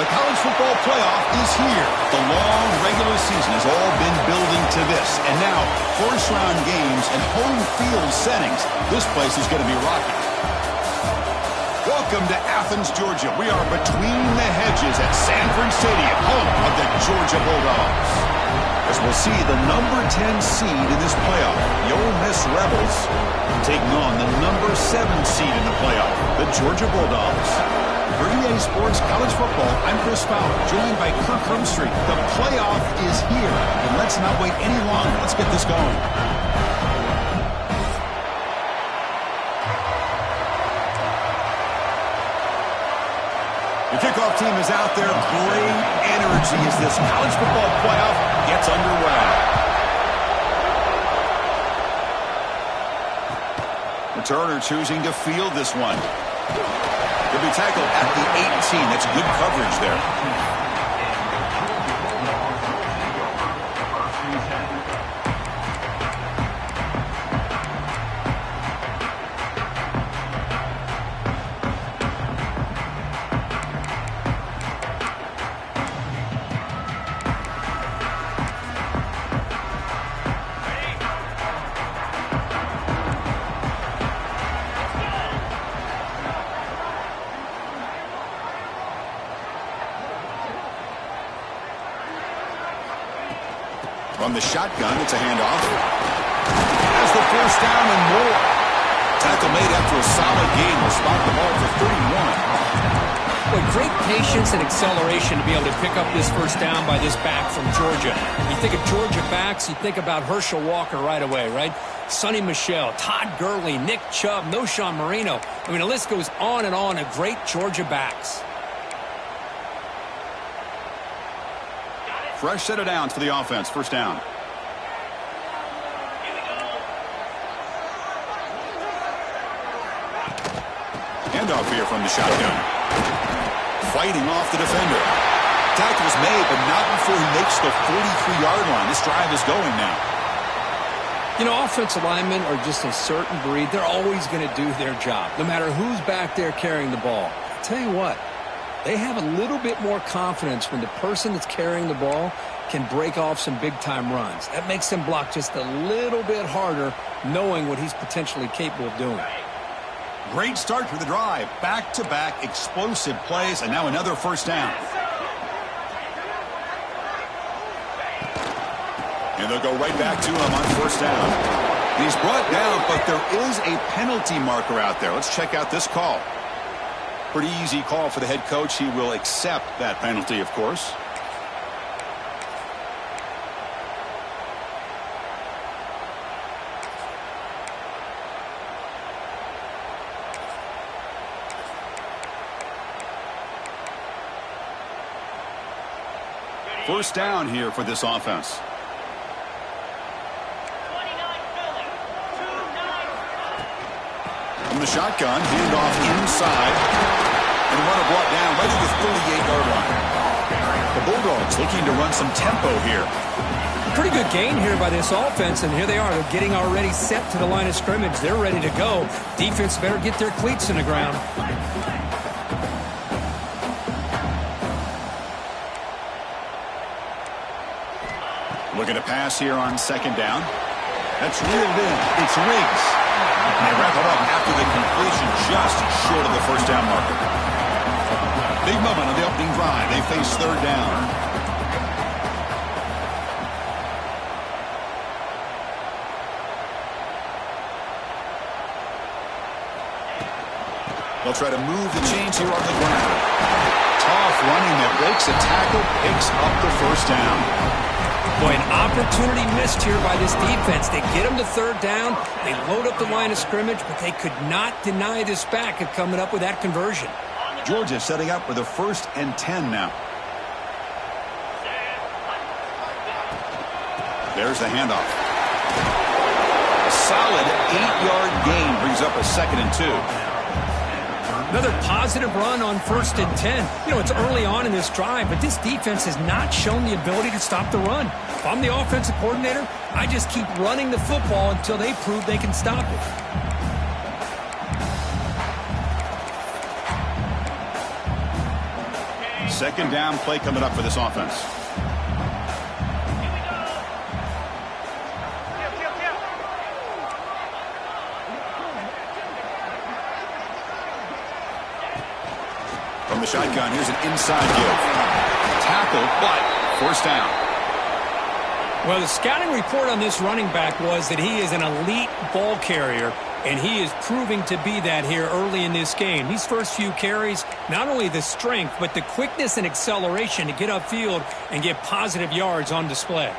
The college football playoff is here. The long regular season has all been building to this. And now, first-round games and home field settings. This place is going to be rocking. Welcome to Athens, Georgia. We are between the hedges at Sanford Stadium, home of the Georgia Bulldogs. As we'll see the number 10 seed in this playoff, the Ole Miss Rebels, taking on the number 7 seed in the playoff, the Georgia Bulldogs. For EA Sports College Football, I'm Chris Fowler, joined by Kirk Hermstreet. The playoff is here, and let's not wait any longer. Let's get this going. The kickoff team is out there. Great energy as this college football playoff gets underway. Returner choosing to field this one. He'll be tackled at the 18. That's good coverage there. From the shotgun, it's a handoff. Has the first down and more. Tackle made after a solid gain. Will spot the ball for 31. Boy, great patience and acceleration to be able to pick up this first down by this back from Georgia. You think of Georgia backs, you think about Herschel Walker right away, right? Sonny Michel, Todd Gurley, Nick Chubb, Noshawn Marino. I mean, the list goes on and on of great Georgia backs. Fresh set of downs for the offense. First down. Handoff here from the shotgun. Fighting off the defender. Tackle's made, but not before he makes the 43-yard line. This drive is going now. You know, offensive linemen are just a certain breed. They're always going to do their job, no matter who's back there carrying the ball. I'll tell you what. They have a little bit more confidence when the person that's carrying the ball can break off some big-time runs. That makes them block just a little bit harder, knowing what he's potentially capable of doing. Great start to the drive. Back-to-back explosive plays, and now another first down. And they'll go right back to him on first down. He's brought down, but there is a penalty marker out there. Let's check out this call. Pretty easy call for the head coach. He will accept that penalty, of course. First down here for this offense. From the shotgun, handoff inside. And the runner brought down right at the 38-yard line. The Bulldogs looking to run some tempo here. Pretty good gain here by this offense, and here they are. They're getting already set to the line of scrimmage. They're ready to go. Defense better get their cleats in the ground. Looking to pass here on second down. That's reeled in. It's Riggs. And they wrap it up after the completion just short of the first down marker. Big moment on the opening drive. They face third down. They'll try to move the chains here on the ground. Tough running that breaks a tackle, picks up the first down. Boy, an opportunity missed here by this defense. They get them to third down. They load up the line of scrimmage, but they could not deny this back of coming up with that conversion. Georgia setting up with a 1st and 10 now. There's the handoff. A solid 8-yard gain brings up a 2nd and 2. Another positive run on 1st and 10. You know, it's early on in this drive, but this defense has not shown the ability to stop the run. If I'm the offensive coordinator, I just keep running the football until they prove they can stop it. Second down play coming up for this offense. From the shotgun, here's an inside give. Tackle, but first down. Well, the scouting report on this running back was that he is an elite ball carrier, and he is proving to be that here early in this game. These first few carries, not only the strength, but the quickness and acceleration to get upfield and get positive yards on display.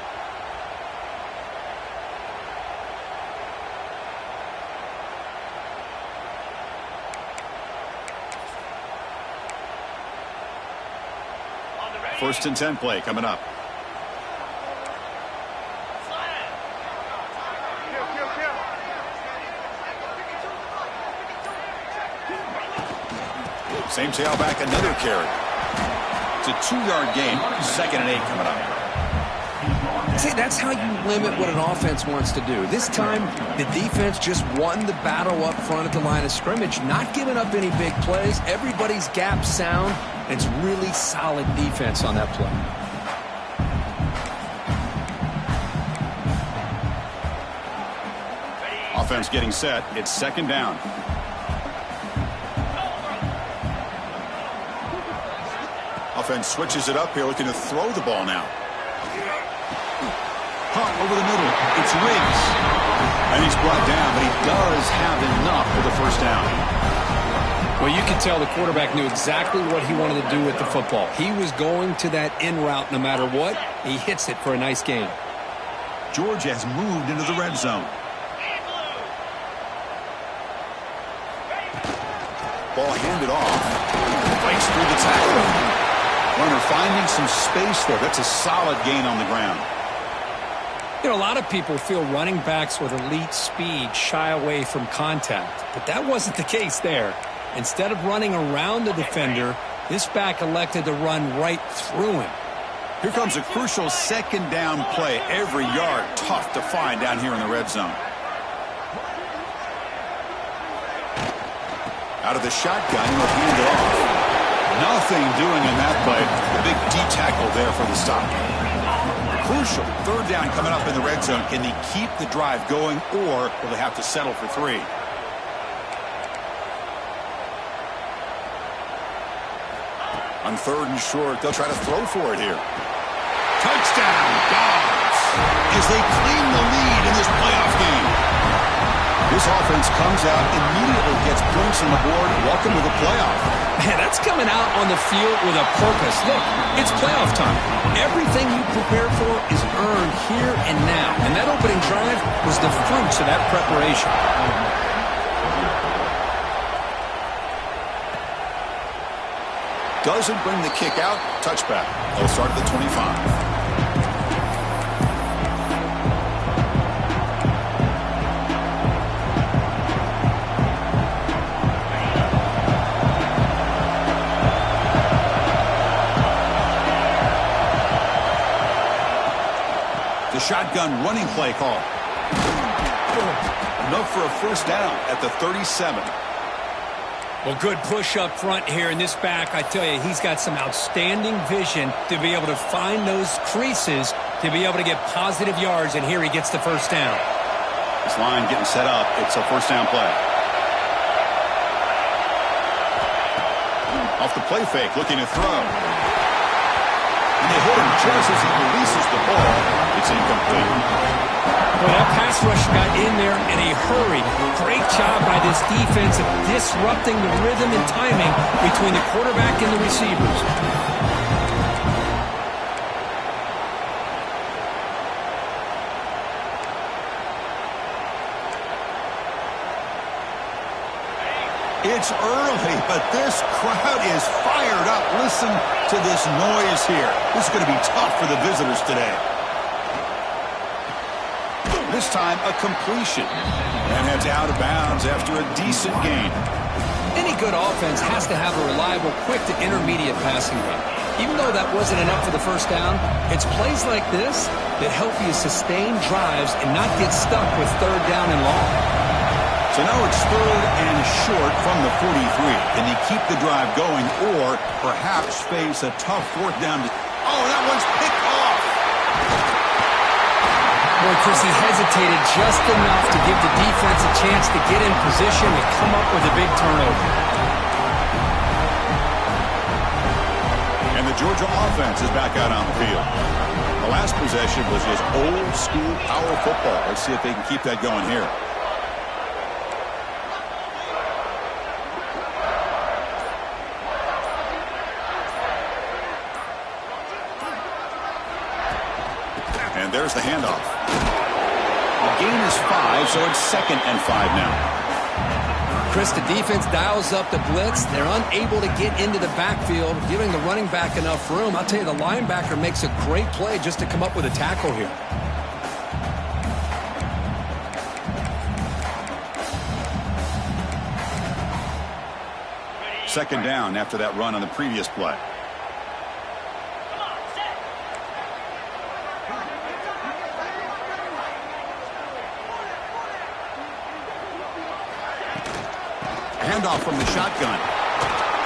First and 10 play coming up. Same tailback, another carry. It's a 2-yard gain. Second and 8 coming up. See, that's how you limit what an offense wants to do. This time, the defense just won the battle up front at the line of scrimmage, not giving up any big plays. Everybody's gap sound. It's really solid defense on that play. Offense getting set. It's second down. Offense switches it up here, looking to throw the ball now. Hunt over the middle. It's Riggs. And he's brought down, but he does have enough for the first down. Well, you can tell the quarterback knew exactly what he wanted to do with the football. He was going to that in route no matter what. He hits it for a nice gain. Georgia has moved into the red zone. Ball handed off. Breaks through the tackle. Runner finding some space there. That's a solid gain on the ground. You know, a lot of people feel running backs with elite speed shy away from contact, but that wasn't the case there. Instead of running around the defender, this back elected to run right through him. Here comes a crucial second down play. Every yard tough to find down here in the red zone. Out of the shotgun, he'll hand it off. Nothing doing in that play. A big D-tackle there for the stop. Crucial third down coming up in the red zone. Can they keep the drive going, or will they have to settle for 3? On third and short, they'll try to throw for it here. Touchdown, Dogs, as they claim the lead in this playoff game. This offense comes out, immediately gets points on the board. Welcome to the playoff. Man, that's coming out on the field with a purpose. Look, it's playoff time. Everything you prepare for is earned here and now. And that opening drive was the fruits of that preparation. Doesn't bring the kick out. Touchback. They'll start at the 25. The shotgun running play call. Enough for a first down at the 37. Well, good push up front here in this back. I tell you, he's got some outstanding vision to be able to find those creases to be able to get positive yards, and here he gets the first down. This line getting set up. It's a first down play. Off the play fake, looking to throw. And they hit him just as he releases the ball. It's incomplete. Well, that pass rush got in there in a hurry. Great job by this defense of disrupting the rhythm and timing between the quarterback and the receivers. It's early, but this crowd is fired up. Listen to this noise here. This is going to be tough for the visitors today. This time, a completion. And heads out of bounds after a decent gain. Any good offense has to have a reliable, quick to intermediate passing game. Even though that wasn't enough for the first down, it's plays like this that help you sustain drives and not get stuck with third down and long. So now it's 3rd and short from the 43. Can he keep the drive going or perhaps face a tough 4th down? Oh, that one's picked off. Boy, Chris, he hesitated just enough to give the defense a chance to get in position and come up with a big turnover. And the Georgia offense is back out on the field. The last possession was just old-school power football. Let's see if they can keep that going here. And there's the handoff. The gain is 5, so it's 2nd and 5 now. Chris, the defense dials up the blitz. They're unable to get into the backfield, giving the running back enough room. I'll tell you, the linebacker makes a great play just to come up with a tackle here. Second down after that run on the previous play. Handoff from the shotgun.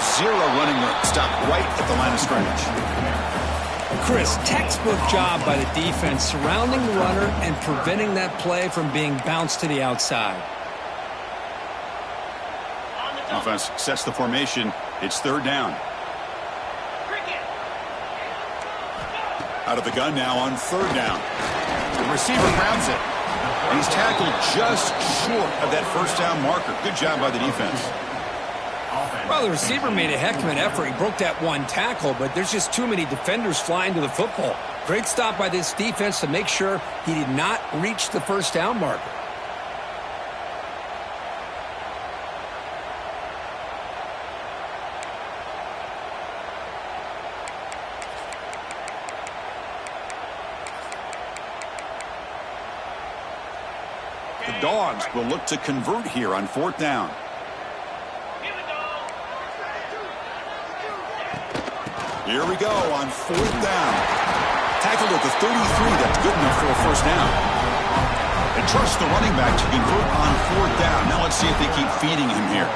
0 running room. Stop right at the line of scrimmage. Chris, textbook job by the defense surrounding the runner and preventing that play from being bounced to the outside. Offense sets the formation. It's 3rd down. Out of the gun now on 3rd down. The receiver grabs it. And he's tackled just short of that 1st down marker. Good job by the defense. Well, the receiver made a heck of an effort. He broke that one tackle, but there's just too many defenders flying to the football. Great stop by this defense to make sure he did not reach the 1st down marker. The Dogs will look to convert here on 4th down. Here we go on 4th down. Tackled at the 33. That's good enough for a 1st down. They trust the running back to convert on 4th down. Now let's see if they keep feeding him here.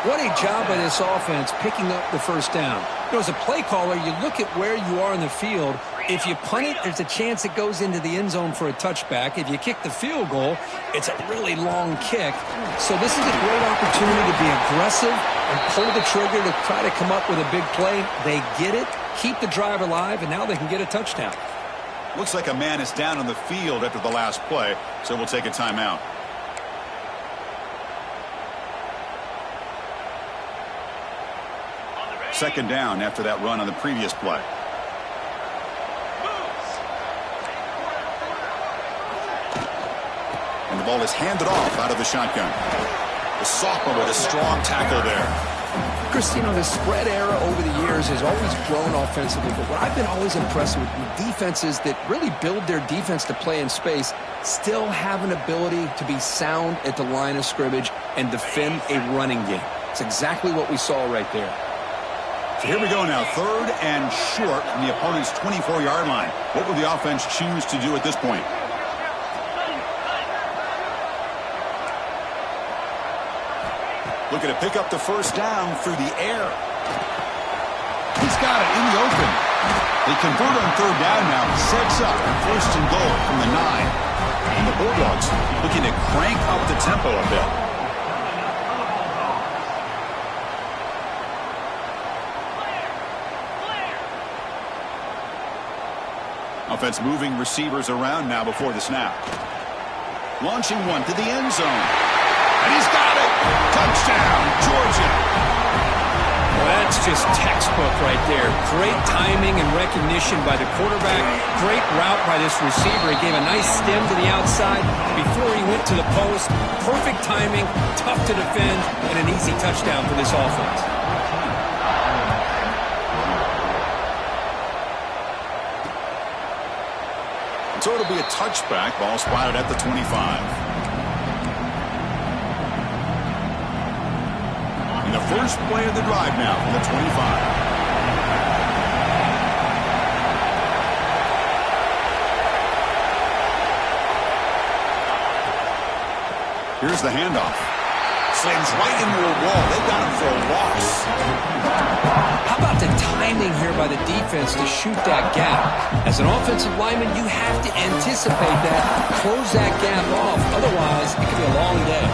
What a job by this offense picking up the 1st down. You know, as a play caller, you look at where you are in the field. If you punt it, there's a chance it goes into the end zone for a touchback. If you kick the field goal, it's a really long kick. So this is a great opportunity to be aggressive and pull the trigger to try to come up with a big play. They get it, keep the drive alive, and now they can get a touchdown. Looks like a man is down on the field after the last play, so we'll take a timeout. Second down after that run on the previous play. And the ball is handed off out of the shotgun. The sophomore with a strong tackle there. Chris, you know, the spread era over the years has always grown offensively, but what I've been always impressed with defenses that really build their defense to play in space still have an ability to be sound at the line of scrimmage and defend a running game. It's exactly what we saw right there. So here we go now, 3rd and short from the opponent's 24-yard line. What will the offense choose to do at this point? Looking to pick up the 1st down through the air. He's got it in the open. They convert on 3rd down now. Sets up 1st and goal from the 9. And the Bulldogs looking to crank up the tempo a bit. Offense moving receivers around now before the snap. Launching one to the end zone. And he's got it. Touchdown, Georgia. Well, that's just textbook right there. Great timing and recognition by the quarterback. Great route by this receiver. He gave a nice stem to the outside before he went to the post. Perfect timing, tough to defend, and an easy touchdown for this offense. So it'll be a touchback. Ball spotted at the 25. And the first play of the drive now from the 25. Here's the handoff. Slams right into a wall. They got him for a loss. How about the timing here by the defense to shoot that gap? As an offensive lineman, you have to anticipate that, close that gap off. Otherwise, it could be a long day.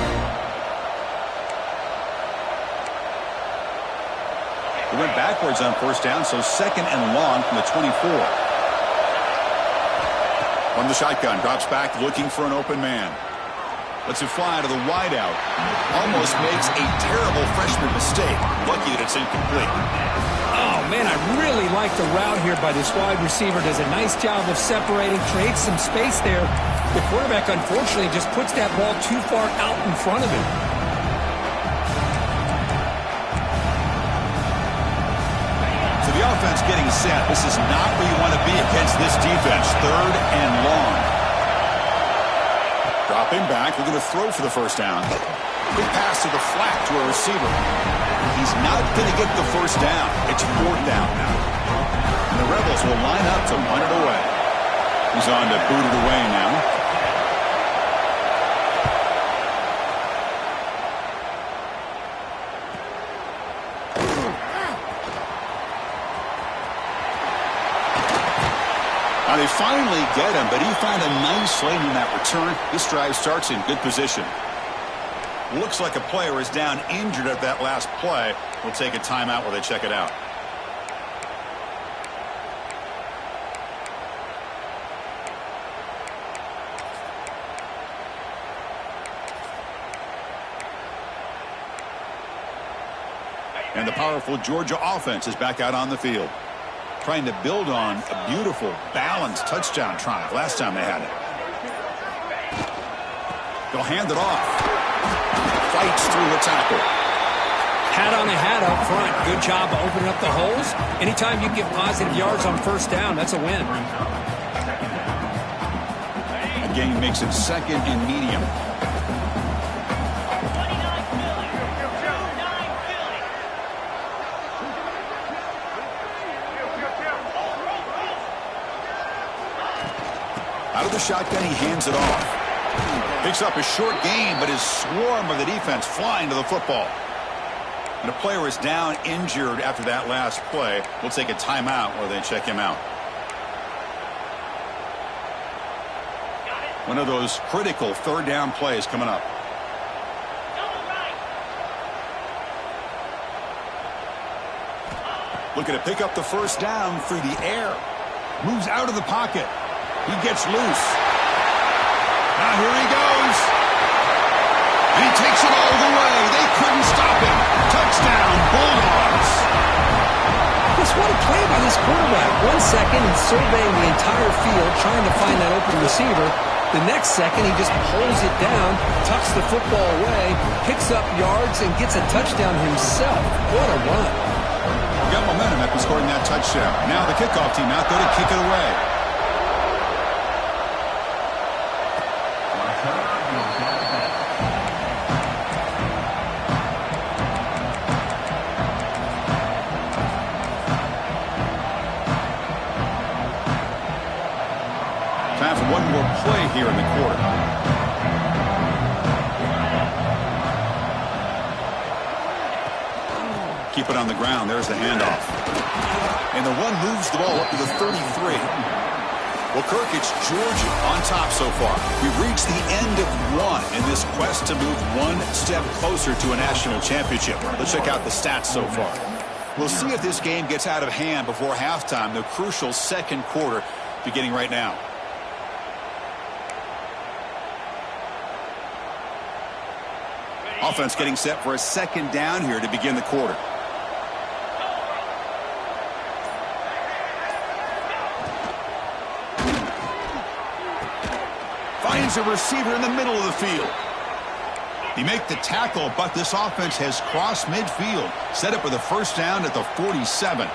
They went backwards on first down, so second and long from the 24. From the shotgun, drops back looking for an open man. Lets it fly to the wideout. Almost makes a terrible freshman mistake. Lucky that it's incomplete. Oh, man, I really like the route here by this wide receiver. Does a nice job of separating, creates some space there. The quarterback, unfortunately, just puts that ball too far out in front of him. So the offense getting set. This is not where you want to be against this defense. Third and long. Dropping back, looking to throw for the first down. Quick pass to the flat to a receiver. He's not going to get the first down. It's fourth down now. And the Rebels will line up to punt it away. He's on to boot it away now. Now they finally get him, but he found a nice lane in that return. This drive starts in good position. Looks like a player is down injured at that last play. We'll take a timeout while they check it out. And the powerful Georgia offense is back out on the field, trying to build on a beautiful, balanced touchdown drive last time they had it. They'll hand it off. Fights through the tackle. Hat on a hat up front. Good job of opening up the holes. Anytime you get positive yards on first down, that's a win. The game makes it second and medium. Out of the shotgun, he hands it off. Picks up a short gain, but his swarm of the defense flying to the football. And a player is down injured after that last play. We'll take a timeout while they check him out. One of those critical third down plays coming up. Looking to pick up the first down through the air. Moves out of the pocket. He gets loose. Now here he goes. And he takes it all the way. They couldn't stop him. Touchdown, Bulldogs. Just what a play by this quarterback. 1 second and surveying the entire field, trying to find that open receiver. The next second, he just pulls it down, tucks the football away, picks up yards, and gets a touchdown himself. What a run. Got momentum after scoring that touchdown. Now the kickoff team out there to kick it away. Time for one more play here in the quarter. Keep it on the ground. There's the handoff. And the one moves the ball up to the 33. Well, Kirk, it's Georgia on top so far. We've reached the end of one in this quest to move one step closer to a national championship. Let's check out the stats so far. We'll see if this game gets out of hand before halftime, the crucial second quarter beginning right now. Offense getting set for a second down here to begin the quarter. Finds a receiver in the middle of the field. He make the tackle, but this offense has crossed midfield. Set up with a first down at the 47.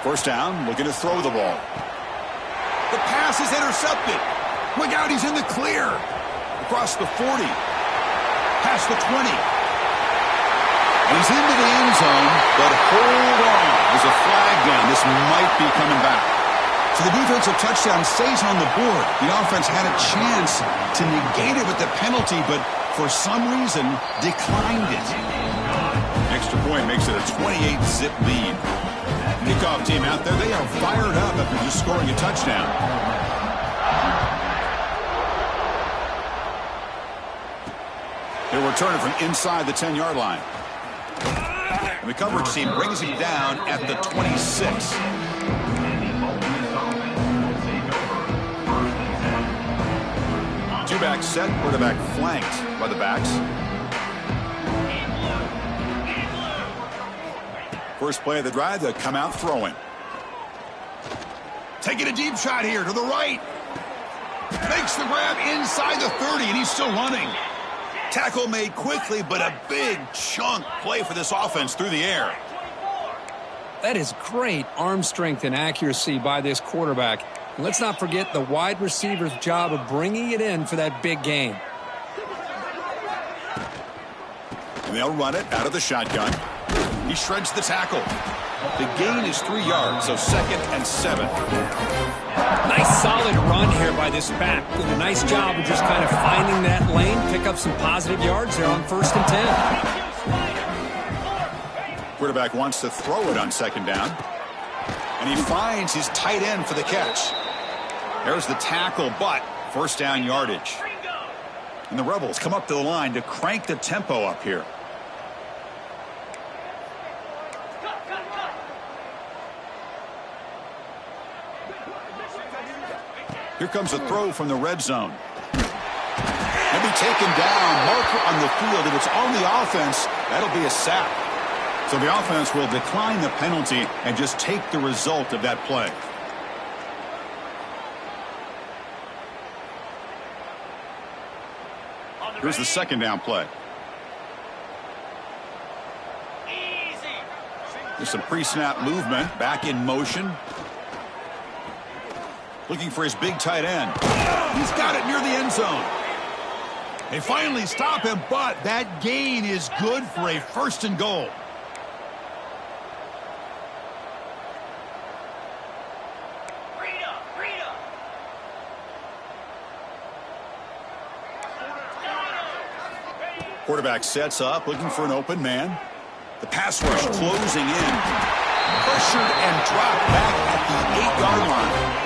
First down, looking to throw the ball. The pass is intercepted. Look out, he's in the clear. Across the 40. Past the 20. And he's into the end zone, but hold on. There's a flag down. This might be coming back. So the defensive touchdown stays on the board. The offense had a chance to negate it with the penalty, but for some reason declined it. Extra point makes it a 28-zip lead. Kickoff team out there, they are fired up after just scoring a touchdown. They'll return it from inside the 10-yard line. And the coverage team brings him down at the 26. Two-back set, quarterback flanked by the backs. First play of the drive, they come out throwing. Taking a deep shot here to the right. Makes the grab inside the 30, and he's still running. Tackle made quickly, but a big chunk play for this offense through the air. That is great arm strength and accuracy by this quarterback. And let's not forget the wide receiver's job of bringing it in for that big game. And they'll run it out of the shotgun. He shreds the tackle. The gain is 3 yards, so 2nd and 7. Nice solid run here by this back. Did a nice job of just kind of finding that lane, pick up some positive yards there on 1st and 10. Quarterback wants to throw it on 2nd down. And he finds his tight end for the catch. There's the tackle, but 1st down yardage. And the Rebels come up to the line to crank the tempo up here. Here comes a throw from the red zone. He'll be taken down. Marker on the field. If it's on the offense, that'll be a sack. So the offense will decline the penalty and just take the result of that play. Here's the 2nd down play. There's some pre-snap movement. Back in motion. Looking for his big tight end. He's got it near the end zone. They finally stop him, but that gain is good for a 1st and goal. Quarterback sets up, looking for an open man. The pass rush closing in. Pressured and dropped back at the 8-yard line.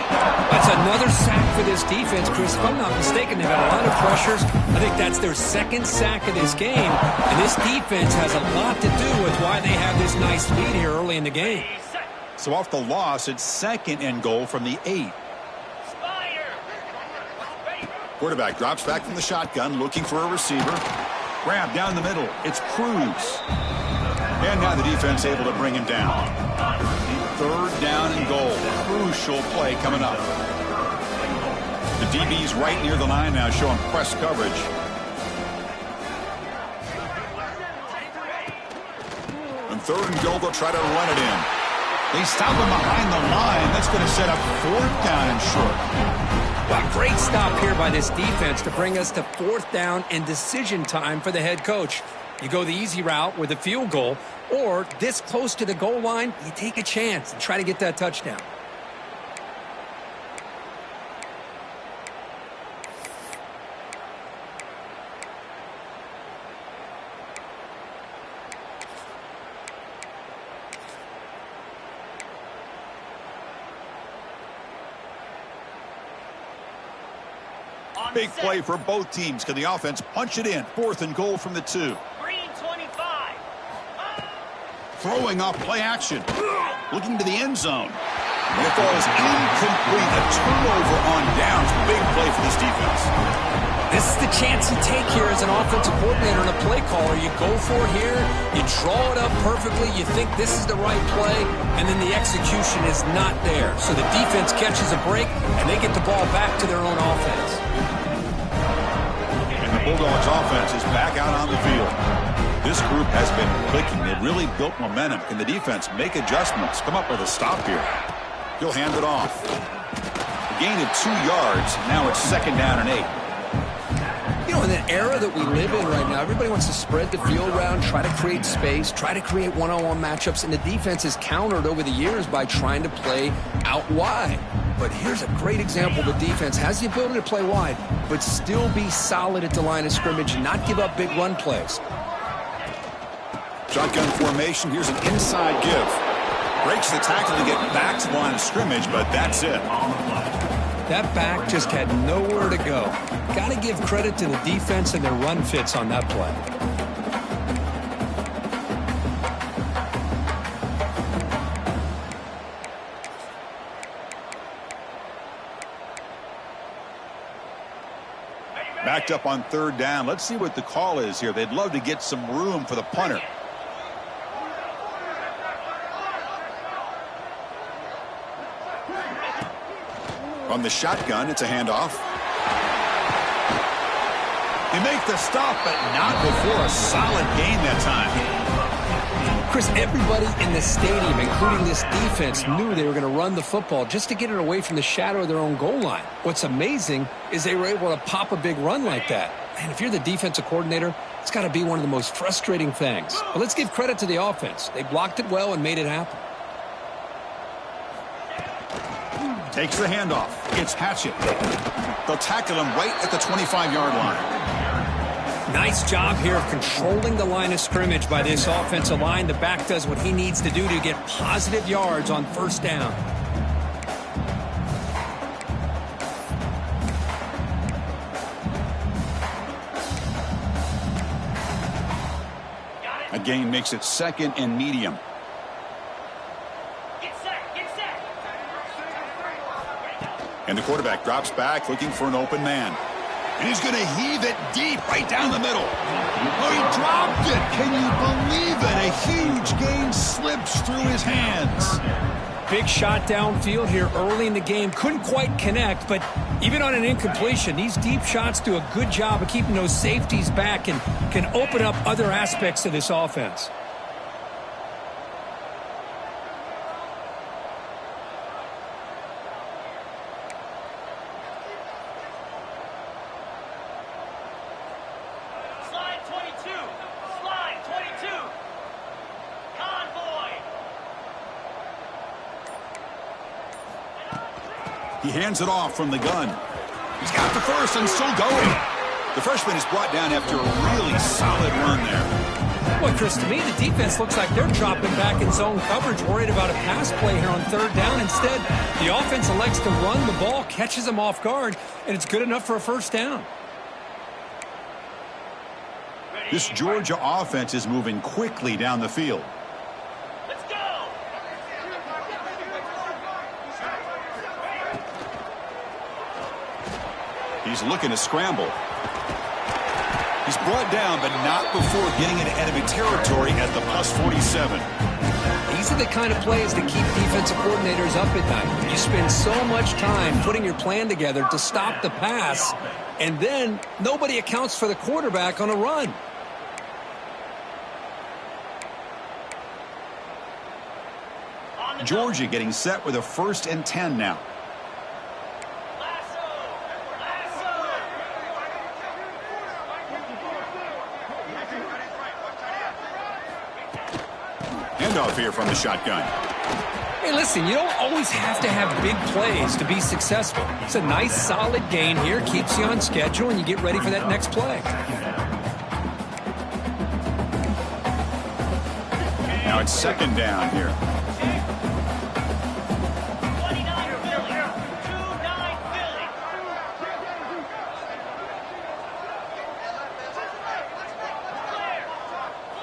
That's another sack for this defense, Chris. If I'm not mistaken, they've had a lot of pressures. I think that's their 2nd sack of this game. And this defense has a lot to do with why they have this nice lead here early in the game. So off the loss, it's 2nd and goal from the 8. Quarterback drops back from the shotgun, looking for a receiver. Grab down the middle. It's Cruz. And now the defense able to bring him down. 3rd down and goal. Crucial play coming up. The DB's right near the line now, showing press coverage. On 3rd and goal, they'll try to run it in. They stop him behind the line. That's going to set up 4th down and short. Wow, great stop here by this defense to bring us to 4th down and decision time for the head coach. You go the easy route with a field goal, or this close to the goal line, you take a chance and try to get that touchdown. Big play for both teams. Can the offense punch it in? 4th and goal from the 2. Green 25. Throwing off play action. Looking to the end zone. And it falls incomplete. A turnover on downs. Big play for this defense. This is the chance you take here as an offensive coordinator and a play caller. You go for it here. You draw it up perfectly. You think this is the right play. And then the execution is not there. So the defense catches a break, and they get the ball back to their own offense. Bulldogs offense is back out on the field. This group has been clicking. They've really built momentum. Can the defense make adjustments? Come up with a stop here. He'll hand it off. A gain of 2 yards. Now it's 2nd down and 8. You know, in the era that we live in right now, everybody wants to spread the field around, try to create space, try to create one-on-one matchups, and the defense is countered over the years by trying to play out wide. But here's a great example. The defense has the ability to play wide, but still be solid at the line of scrimmage and not give up big run plays. Shotgun formation. Here's an inside give. Breaks the tackle to get back to the line of scrimmage, but that's it. That back just had nowhere to go. Got to give credit to the defense and their run fits on that play. Backed up on third down. Let's see what the call is here. They'd love to get some room for the punter. From the shotgun, it's a handoff. They make the stop, but not before a solid gain that time. Chris, everybody in the stadium, including this defense, knew they were going to run the football just to get it away from the shadow of their own goal line. What's amazing is they were able to pop a big run like that. And if you're the defensive coordinator, it's got to be one of the most frustrating things. But let's give credit to the offense. They blocked it well and made it happen. Takes the handoff. It's Hatchett. They'll tackle him right at the 25-yard line. Nice job here of controlling the line of scrimmage by this offensive line. The back does what he needs to do to get positive yards on first down. A gain makes it second and medium. And the quarterback drops back looking for an open man. And he's going to heave it deep right down the middle. Oh, he dropped it. Can you believe it? A huge gain slips through his hands. Big shot downfield here early in the game. Couldn't quite connect, but even on an incompletion, these deep shots do a good job of keeping those safeties back and can open up other aspects of this offense. He hands it off from the gun. He's got the first and still going. The freshman is brought down after a really solid run there. Boy, Chris, to me, the defense looks like they're dropping back in zone coverage, worried about a pass play here on third down. Instead, the offense elects to run the ball, catches them off guard, and it's good enough for a first down. This Georgia offense is moving quickly down the field. He's looking to scramble. He's brought down, but not before getting into enemy territory at the +47. These are the kind of plays that keep defensive coordinators up at night. You spend so much time putting your plan together to stop the pass, and then nobody accounts for the quarterback on a run. Georgia getting set with a 1st and 10 now. Handoff here from the shotgun. Hey, listen, you don't always have to have big plays to be successful. It's a nice, solid gain here, keeps you on schedule, and you get ready for that next play. Now it's 2nd down here.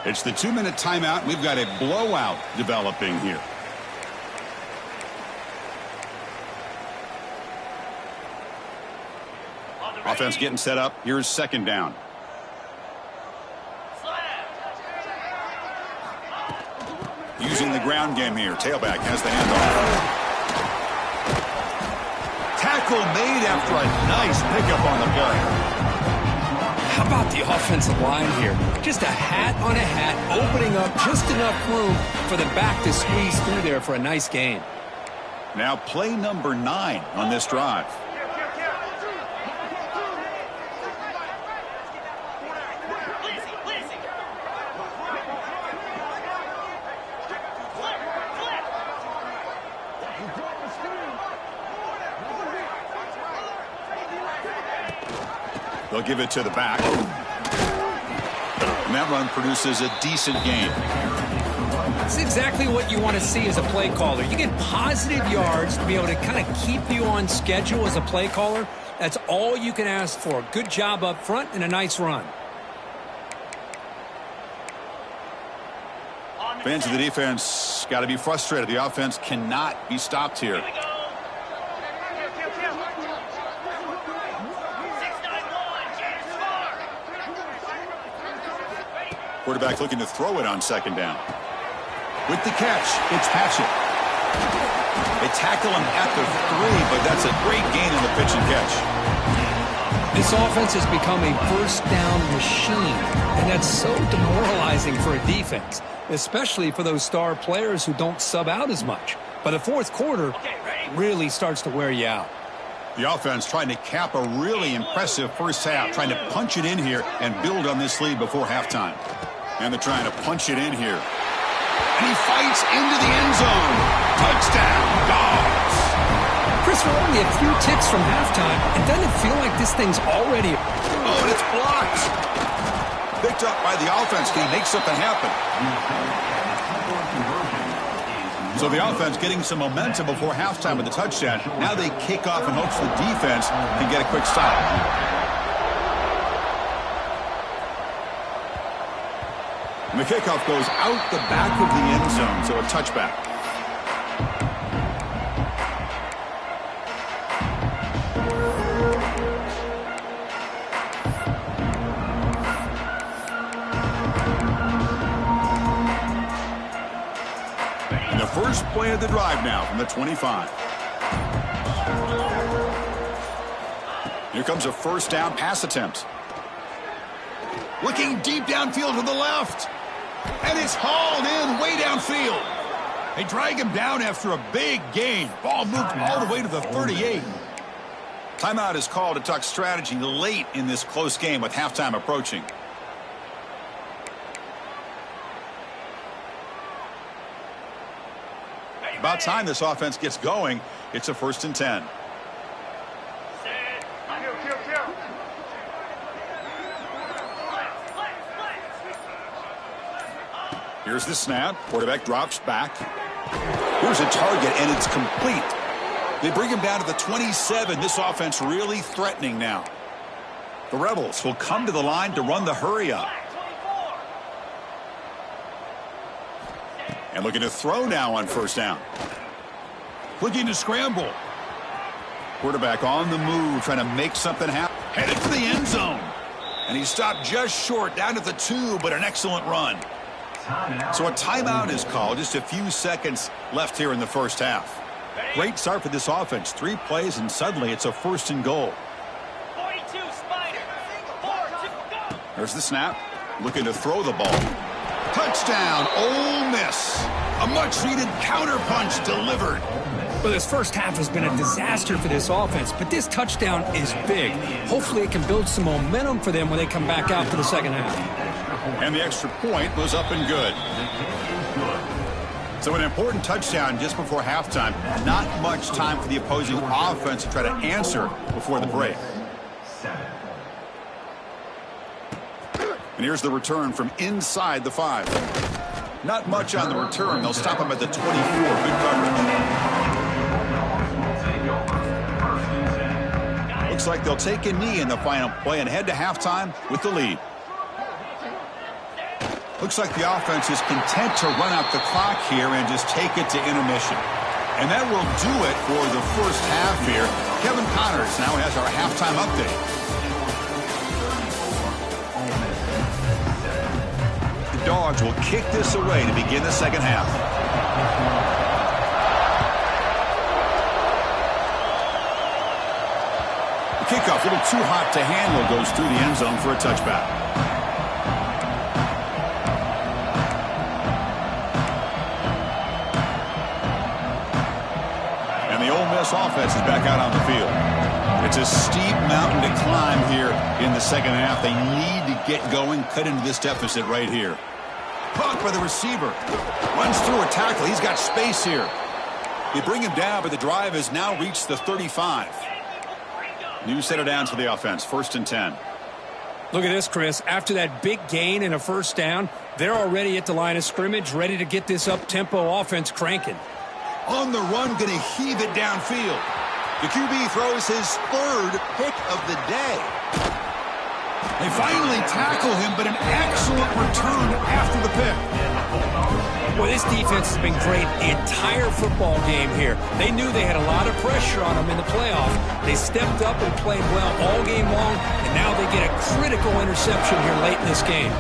It's the 2-minute timeout. We've got a blowout developing here. Offense getting set up. Here's 2nd down. Using the ground game here. Tailback has the handoff. Tackle made after a nice pickup on the play. How about the offensive line here? Just a hat on a hat, opening up just enough room for the back to squeeze through there for a nice gain. Now play number 9 on this drive. They'll give it to the back. And that run produces a decent gain. That's exactly what you want to see as a play caller. You get positive yards to be able to kind of keep you on schedule as a play caller. That's all you can ask for. Good job up front and a nice run. Fans of the defense got to be frustrated. The offense cannot be stopped here. Quarterback looking to throw it on second down. With the catch, it's Patchett. They tackle him at the 3, but that's a great gain in the pitch and catch. This offense has become a first down machine, and that's so demoralizing for a defense, especially for those star players who don't sub out as much. By the fourth quarter, really starts to wear you out. The offense trying to cap a really impressive first half, trying to punch it in here and build on this lead before halftime. And they're trying to punch it in here. And he fights into the end zone. Touchdown, Dogs. Chris, we're only a few ticks from halftime, and doesn't it feel like this thing's already... Oh, and it's blocked. Picked up by the offense. Can he make something happen? So the offense getting some momentum before halftime with the touchdown. Now they kick off in hopes the defense can get a quick stop. And the kickoff goes out the back of the end zone, so a touchback. And the first play of the drive now from the 25. Here comes a first down pass attempt. Looking deep downfield to the left. And it's hauled in way downfield. They drag him down after a big gain. Ball moved all the way to the 38. Timeout is called to talk strategy late in this close game with halftime approaching. About time this offense gets going. It's a 1st and 10. Here's the snap. Quarterback drops back. Here's a target, and it's complete. They bring him down to the 27. This offense really threatening now. The Rebels will come to the line to run the hurry up. And looking to throw now on first down. Looking to scramble. Quarterback on the move, trying to make something happen. Headed for the end zone. And he stopped just short, down at the 2, but an excellent run. So a timeout is called. Just a few seconds left here in the first half. Great start for this offense. 3 plays, and suddenly it's a 1st and goal. 42 Spider. 4-2, go. There's the snap. Looking to throw the ball. Touchdown, Ole Miss. A much-needed counterpunch delivered. Well, this first half has been a disaster for this offense, but this touchdown is big. Hopefully it can build some momentum for them when they come back out for the second half. And the extra point was up and good. So an important touchdown just before halftime. Not much time for the opposing offense to try to answer before the break. And here's the return from inside the 5. Not much on the return. They'll stop him at the 24. Good coverage. Looks like they'll take a knee in the final play and head to halftime with the lead. Looks like the offense is content to run out the clock here and just take it to intermission. And that will do it for the first half here. Kevin Connors now has our halftime update. The Dogs will kick this away to begin the second half. The kickoff, a little too hot to handle, goes through the end zone for a touchback. Offense is back out on the field. It's a steep mountain to climb here in the second half. They need to get going, cut into this deficit right here. Caught by the receiver. Runs through a tackle. He's got space here. They bring him down, but the drive has now reached the 35. New set of downs for the offense. 1st and 10. Look at this, Chris. After that big gain and a first down, they're already at the line of scrimmage, ready to get this up-tempo offense cranking. On the run, going to heave it downfield. The QB throws his third pick of the day. They finally tackle him, but an excellent return after the pick. Well, this defense has been great the entire football game here. They knew they had a lot of pressure on them in the playoffs. They stepped up and played well all game long, and now they get a critical interception here late in this game.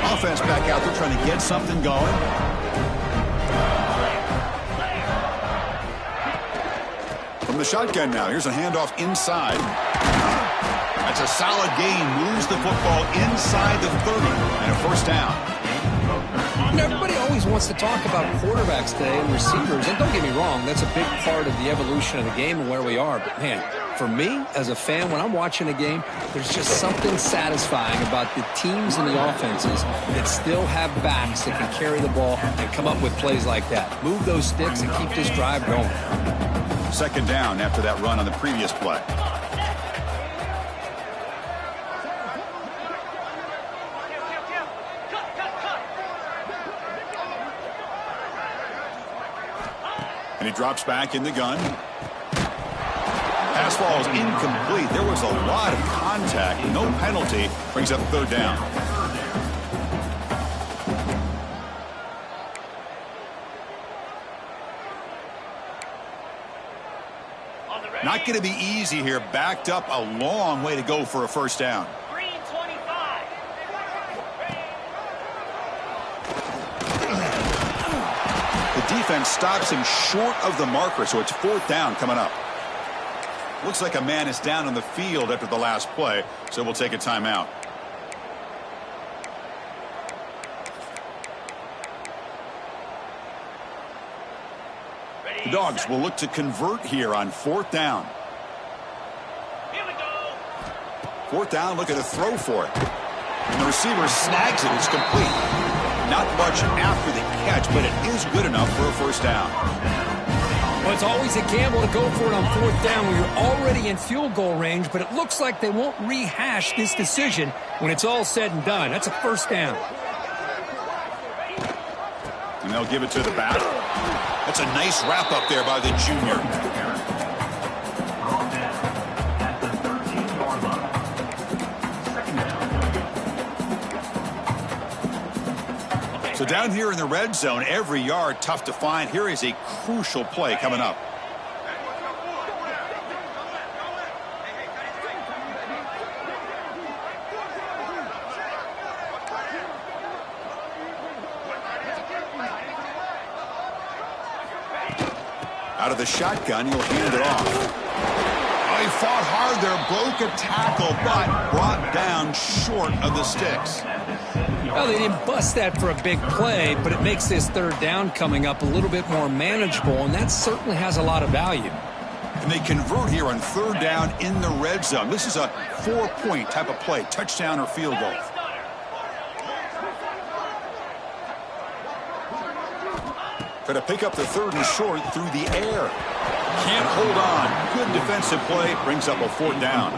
Offense back out there trying to get something going. From the shotgun now, here's a handoff inside. That's a solid gain, moves the football inside the 30, and a first down. Everybody always wants to talk about quarterbacks today and receivers, and don't get me wrong, that's a big part of the evolution of the game and where we are. But, man, for me, as a fan, when I'm watching a game, there's just something satisfying about the teams and the offenses that still have backs that can carry the ball and come up with plays like that. Move those sticks and keep this drive going. Second down after that run on the previous play. And he drops back in the gun. Pass ball is incomplete. There was a lot of contact. No penalty. Brings up third down. Not going to be easy here. Backed up a long way to go for a first down. Green 25. The defense stops him short of the marker, so it's fourth down coming up. Looks like a man is down on the field after the last play, so we'll take a timeout. The Dogs will look to convert here on fourth down. Here we go. Fourth down, look at a throw for it. And the receiver snags it. It's complete. Not much after the catch, but it is good enough for a first down. Well, it's always a gamble to go for it on fourth down when you're already in field goal range, but it looks like they won't rehash this decision when it's all said and done. That's a first down. And they'll give it to the back. That's a nice wrap up there by the junior. So down here in the red zone, every yard tough to find. Here is a crucial play coming up. Out of the shotgun, he'll hand it off. Oh, he fought hard there, broke a tackle, but brought down short of the sticks. Well, they didn't bust that for a big play, but it makes this third down coming up a little bit more manageable, and that certainly has a lot of value. And they convert here on third down in the red zone. This is a 4-point type of play, touchdown or field goal. Try to pick up the third and short through the air. Can't hold on. Good defensive play. Brings up a fourth down.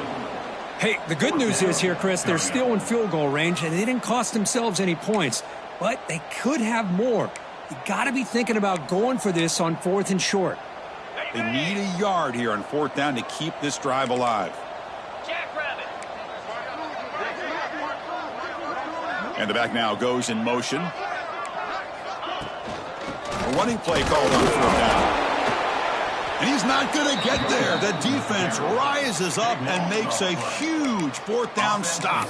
Hey, the good news is here, Chris, they're still in field goal range, and they didn't cost themselves any points. But they could have more. You got to be thinking about going for this on fourth and short. They need a yard here on fourth down to keep this drive alive. Jackrabbit. And the back now goes in motion. A running play called on fourth down. And he's not going to get there. The defense rises up and makes a huge fourth down stop.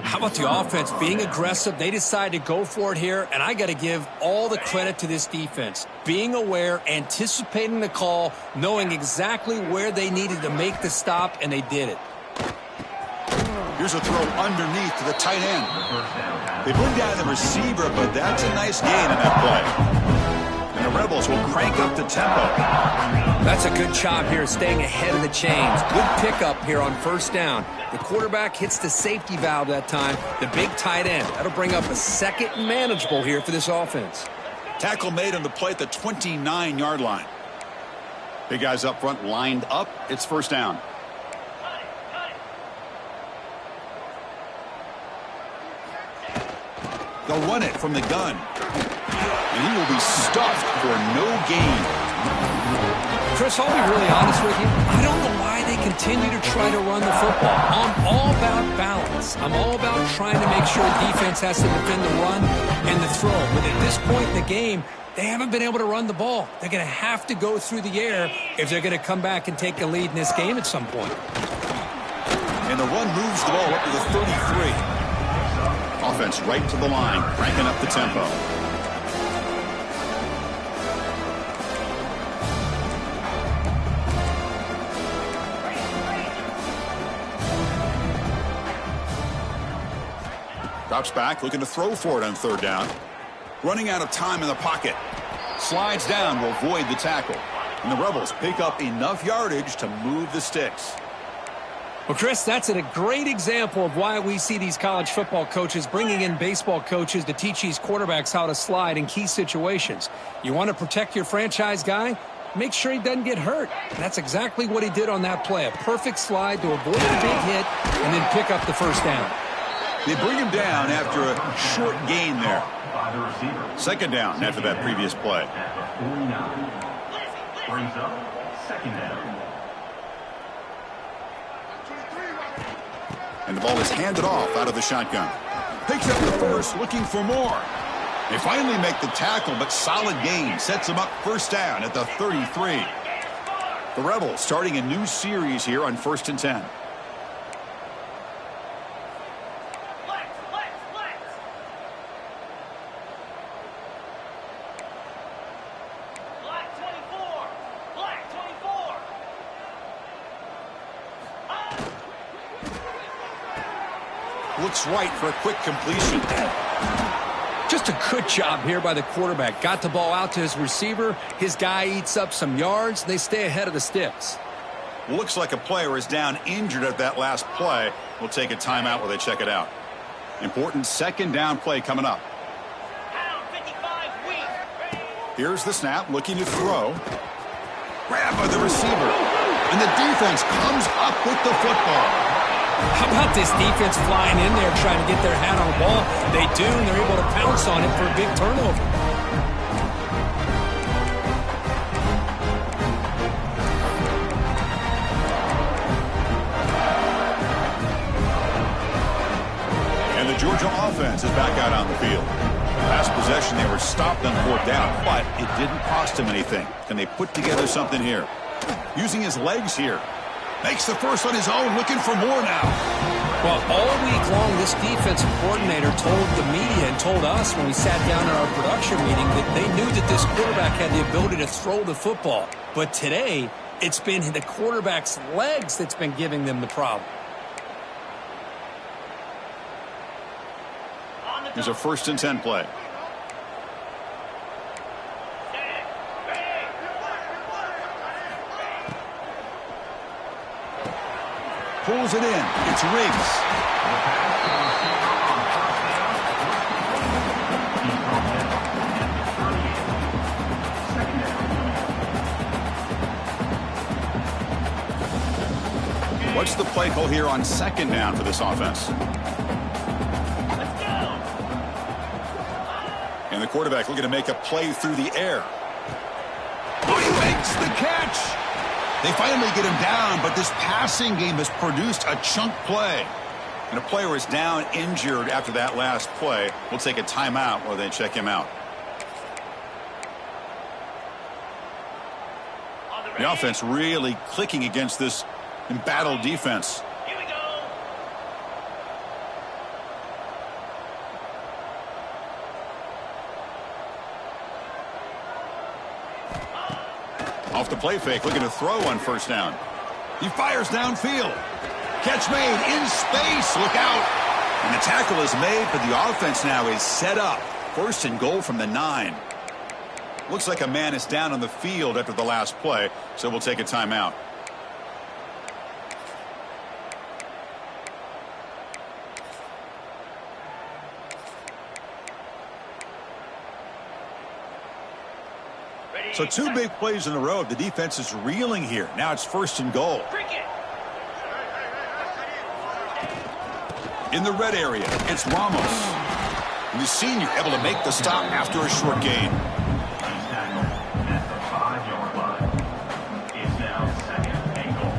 How about the offense being aggressive? They decide to go for it here, and I got to give all the credit to this defense. Being aware, anticipating the call, knowing exactly where they needed to make the stop, and they did it. Here's a throw underneath to the tight end. They bring down the receiver, but that's a nice gain in that play. And the Rebels will crank up the tempo. That's a good job here, staying ahead of the chains. Good pickup here on first down. The quarterback hits the safety valve that time. The big tight end. That'll bring up a second and manageable here for this offense. Tackle made on the play at the 29-yard line. Big guys up front lined up. It's first down. They'll run it from the gun. And he will be stuffed for no gain. Chris, I'll be really honest with you. I don't know why they continue to try to run the football. I'm all about balance. I'm all about trying to make sure defense has to defend the run and the throw. But at this point in the game, they haven't been able to run the ball. They're going to have to go through the air if they're going to come back and take a lead in this game at some point. And the run moves the ball up to the 33. Offense right to the line, cranking up the tempo. Drops back, looking to throw for it on third down. Running out of time in the pocket. Slides down, will avoid the tackle. And the Rebels pick up enough yardage to move the sticks. Well, Chris, that's a great example of why we see these college football coaches bringing in baseball coaches to teach these quarterbacks how to slide in key situations. You want to protect your franchise guy? Make sure he doesn't get hurt. And that's exactly what he did on that play. A perfect slide to avoid a big hit and then pick up the first down. They bring him down after a short gain there. Second down after that previous play. Brings up second down. And the ball is handed off out of the shotgun. Picks up the first, looking for more. They finally make the tackle, but solid gain sets them up first down at the 33. The Rebels starting a new series here on 1st and 10. Looks right for a quick completion. Just a good job here by the quarterback. Got the ball out to his receiver. His guy eats up some yards. They stay ahead of the sticks. Looks like a player is down injured at that last play. We'll take a timeout while they check it out. Important second down play coming up. Here's the snap, looking to throw. Grabbed by the receiver. And the defense comes up with the football. How about this defense flying in there trying to get their hat on the ball? They do, and they're able to pounce on it for a big turnover. And the Georgia offense is back out on the field. Last possession, they were stopped on fourth down, but it didn't cost them anything. Can they put together something here? Using his legs here. Makes the first on his own, looking for more now. Well, all week long, this defensive coordinator told the media and told us when we sat down in our production meeting that they knew that this quarterback had the ability to throw the football. But today, it's been the quarterback's legs that's been giving them the problem. Here's a 1st and 10 play. Pulls it in. It's Riggs. What's the play call here on second down for this offense? And the quarterback looking to make a play through the air. Oh, he makes the catch. They finally get him down, but this passing game has produced a chunk play. And a player is down injured after that last play. We'll take a timeout while they check him out. The offense really clicking against this embattled defense. Here we go. Off the play fake, looking to throw on first down. He fires downfield. Catch made in space. Look out. And the tackle is made, but the offense now is set up. 1st and goal from the 9. Looks like a man is down on the field after the last play, so we'll take a timeout. So 2 big plays in a row. The defense is reeling here. Now it's 1st and goal. In the red area, it's Ramos. And the senior able to make the stop after a short gain. He's tackled at the 5-yard line. It's now second and goal.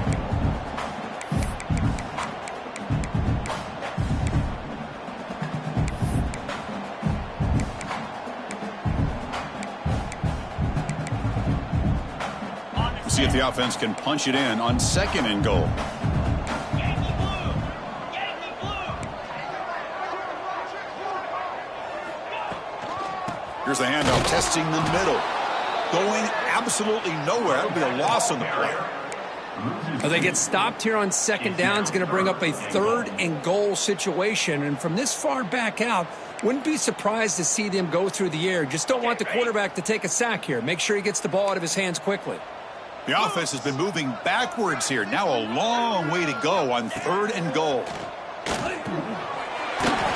We'll see if the offense can punch it in on second and goal. Yankee blue! Yankee blue! Here's the handoff, testing the middle. Going absolutely nowhere. That would be a loss on the play. Well, they get stopped here on second down. It's going to bring up a third and goal situation. And from this far back out, wouldn't be surprised to see them go through the air. Just don't want the quarterback to take a sack here. Make sure he gets the ball out of his hands quickly. The offense has been moving backwards here. Now a long way to go on third and goal.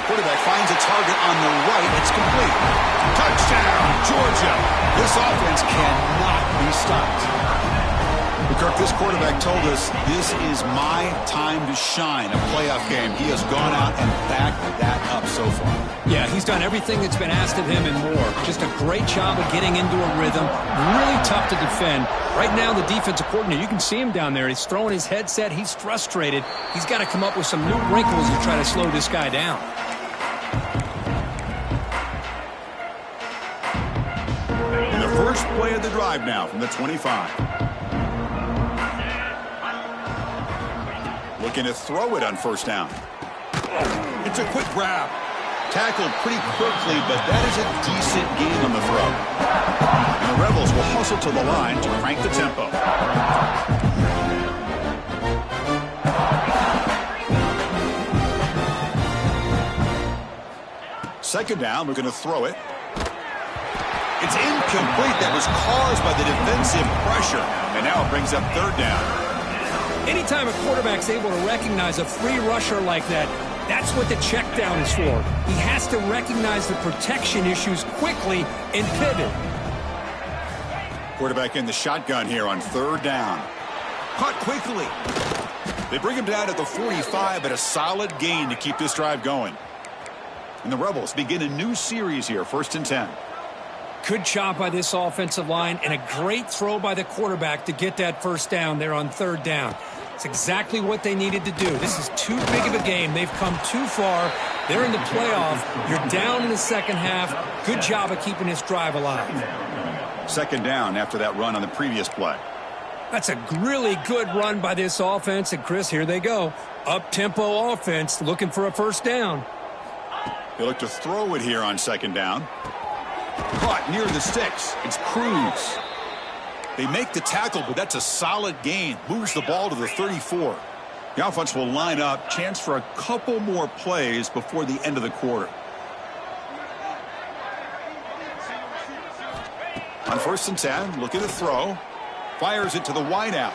Quarterback finds a target on the right. It's complete. Touchdown, Georgia. This offense cannot be stopped. Kirk, this quarterback told us this is my time to shine, a playoff game. He has gone out and backed that up so far. Yeah, he's done everything that's been asked of him and more. Just a great job of getting into a rhythm. Really tough to defend. Right now, the defensive coordinator, you can see him down there. He's throwing his headset. He's frustrated. He's got to come up with some new wrinkles to try to slow this guy down. And the first play of the drive now from the 25. Looking to throw it on first down. It's a quick grab. Tackled pretty quickly, but that is a decent gain on the throw. And the Rebels will hustle to the line to crank the tempo. Second down, we're going to throw it. It's incomplete. That was caused by the defensive pressure. And now it brings up third down. Anytime a quarterback's able to recognize a free rusher like that, that's what the check down is for. He has to recognize the protection issues quickly and pivot. Quarterback in the shotgun here on third down. Caught quickly. They bring him down at the 45, but a solid gain to keep this drive going. And the Rebels begin a new series here, 1st and 10. Good job by this offensive line and a great throw by the quarterback to get that first down there on third down. It's exactly what they needed to do. This is too big of a game. They've come too far. They're in the playoff. You're down in the second half. Good job of keeping this drive alive. Second down after that run on the previous play. That's a really good run by this offense. And, Chris, here they go. Up-tempo offense looking for a first down. They look to throw it here on second down. Caught near the sticks. It's Cruz. They make the tackle, but that's a solid gain. Moves the ball to the 34. The offense will line up. Chance for a couple more plays before the end of the quarter. On 1st and 10, looking to throw. Fires it to the wideout.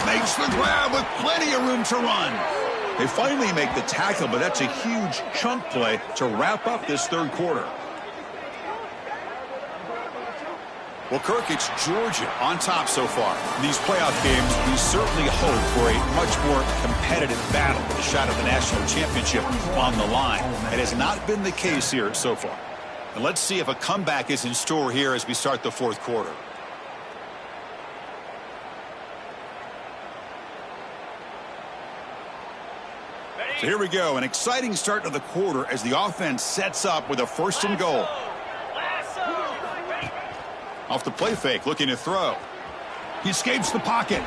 Makes the grab with plenty of room to run. They finally make the tackle, but that's a huge chunk play to wrap up this third quarter. Well, Kirk, it's Georgia on top so far. In these playoff games, we certainly hope for a much more competitive battle with a shot at the national championship on the line. It has not been the case here so far. And let's see if a comeback is in store here as we start the fourth quarter. So here we go, an exciting start to the quarter as the offense sets up with a 1st and goal. Off the play fake, looking to throw. He escapes the pocket.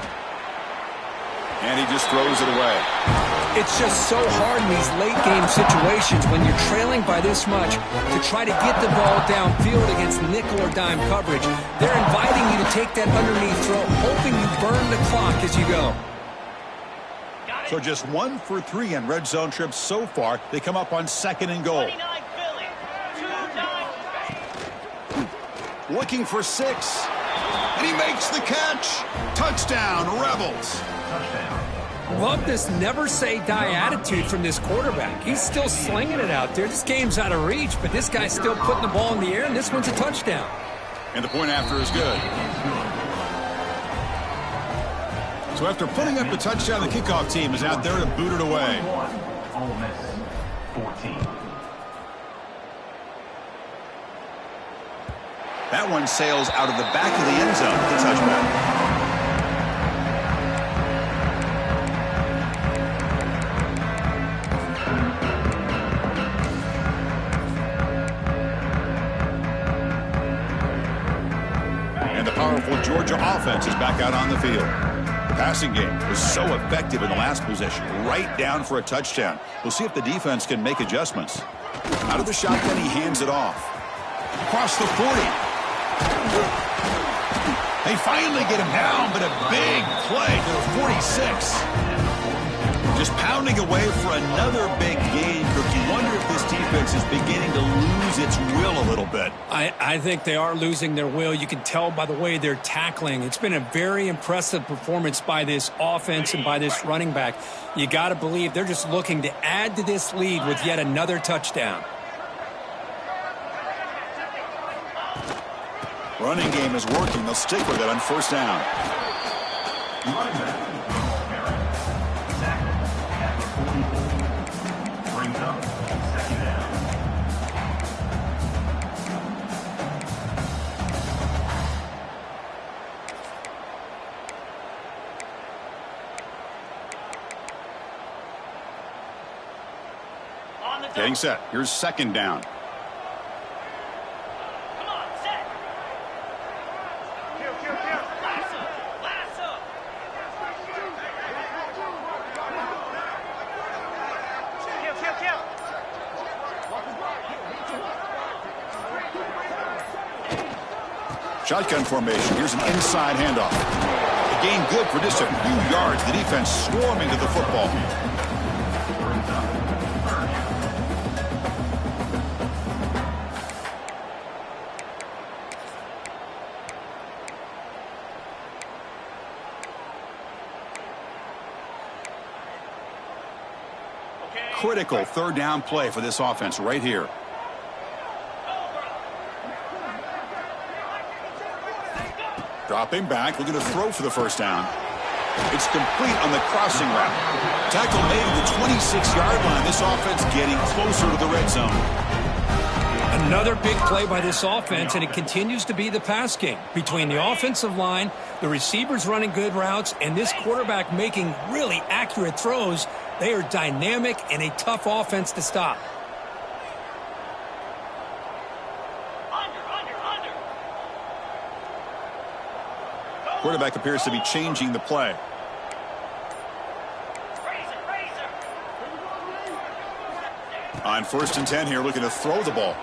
And he just throws it away. It's just so hard in these late-game situations when you're trailing by this much to try to get the ball downfield against nickel or dime coverage. They're inviting you to take that underneath throw, hoping you burn the clock as you go. So just 1 for 3 on red zone trips so far. They come up on 2nd and goal. Looking for 6. And he makes the catch. Touchdown, Rebels. Love this never-say-die attitude from this quarterback. He's still slinging it out there. This game's out of reach, but this guy's still putting the ball in the air, and this one's a touchdown. And the point after is good. So after putting up the touchdown, the kickoff team is out there to boot it away. Ole Miss 14. That one sails out of the back of the end zone. The touchback. And the powerful Georgia offense is back out on the field. The passing game was so effective in the last possession, right down for a touchdown. We'll see if the defense can make adjustments. Out of the shotgun, he hands it off. Across the 40. They finally get him down, but a big play to the 46. Just pounding away for another big game. But you wonder if this defense is beginning to lose its will a little bit. I think they are losing their will. You can tell by the way they're tackling. It's been a very impressive performance by this offense and by this running back. You got to believe they're just looking to add to this lead with yet another touchdown. Running game is working. They'll stick with it on first down. Running back. At the 44. Brings up second down. On the double. Getting set. Here's second down. Come on, set. Lasso. Lasso. Shotgun formation. Here's an inside handoff. A gain good for just a few yards. The defense swarming to the football. Brings up 30. Okay. Critical third down play for this offense right here. Dropping back, looking to throw for the first down. It's complete on the crossing route. Tackle made at the 26-yard line. This offense getting closer to the red zone. Another big play by this offense, and it continues to be the pass game. Between the offensive line, the receivers running good routes, and this quarterback making really accurate throws, they are dynamic and a tough offense to stop. Quarterback appears to be changing the play. On first and 10 here, looking to throw the ball.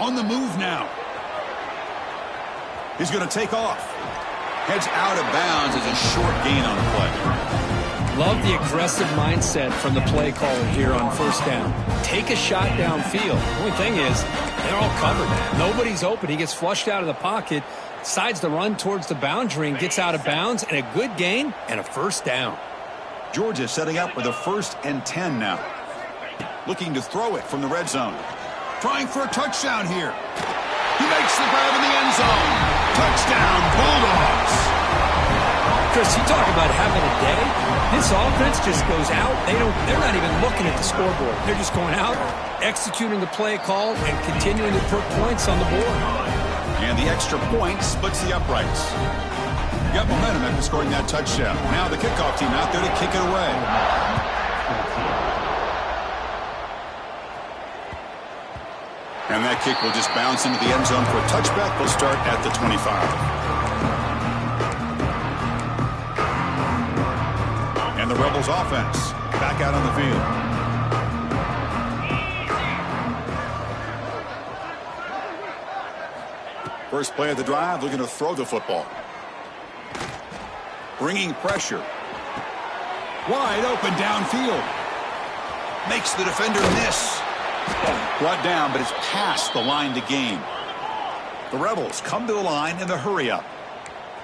On the move now. He's going to take off. Heads out of bounds as a short gain on the play. Love the aggressive mindset from the play caller here on first down. Take a shot downfield. The only thing is, they're all covered. Nobody's open. He gets flushed out of the pocket, decides to run towards the boundary and gets out of bounds, and a good gain and a first down. Georgia setting up with a 1st and 10 now. Looking to throw it from the red zone. Trying for a touchdown here. He makes the grab in the end zone. Touchdown, Bulldogs. Chris, you talk about having a day. This offense just goes out. They're not even looking at the scoreboard. They're just going out, executing the play call, and continuing to put points on the board. And the extra point splits the uprights. Got momentum after scoring that touchdown. Now the kickoff team out there to kick it away. And that kick will just bounce into the end zone for a touchback. We'll start at the 25. And the Rebels offense back out on the field. First play of the drive, looking to throw the football. Bringing pressure. Wide open downfield. Makes the defender miss. Brought down, but it's past the line to gain. The Rebels come to the line in the hurry-up.